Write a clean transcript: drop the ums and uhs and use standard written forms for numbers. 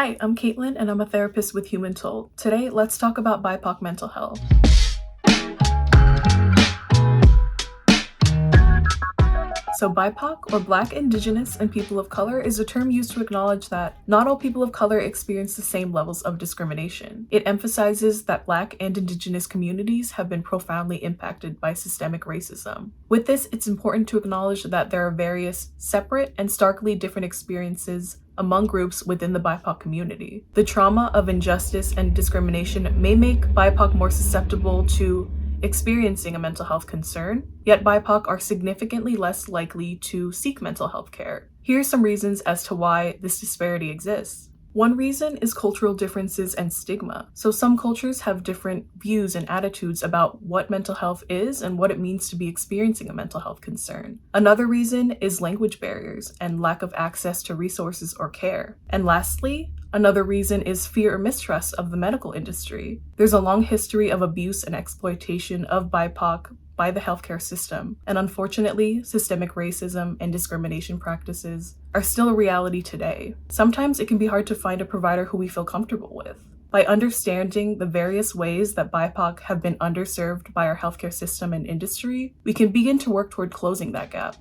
Hi, I'm Caitlin and I'm a therapist with Humantold. Today, let's talk about BIPOC mental health. So BIPOC, or Black, Indigenous, and People of Color, is a term used to acknowledge that not all people of color experience the same levels of discrimination. It emphasizes that Black and Indigenous communities have been profoundly impacted by systemic racism. With this, it's important to acknowledge that there are various separate and starkly different experiences among groups within the BIPOC community. The trauma of injustice and discrimination may make BIPOC more susceptible to experiencing a mental health concern, yet BIPOC are significantly less likely to seek mental health care. Here are some reasons as to why this disparity exists. One reason is cultural differences and stigma. So some cultures have different views and attitudes about what mental health is and what it means to be experiencing a mental health concern. Another reason is language barriers and lack of access to resources or care. And lastly, another reason is fear or mistrust of the medical industry. There's a long history of abuse and exploitation of BIPOC by the healthcare system, and unfortunately, systemic racism and discrimination practices are still a reality today. Sometimes it can be hard to find a provider who we feel comfortable with. By understanding the various ways that BIPOC have been underserved by our healthcare system and industry, we can begin to work toward closing that gap.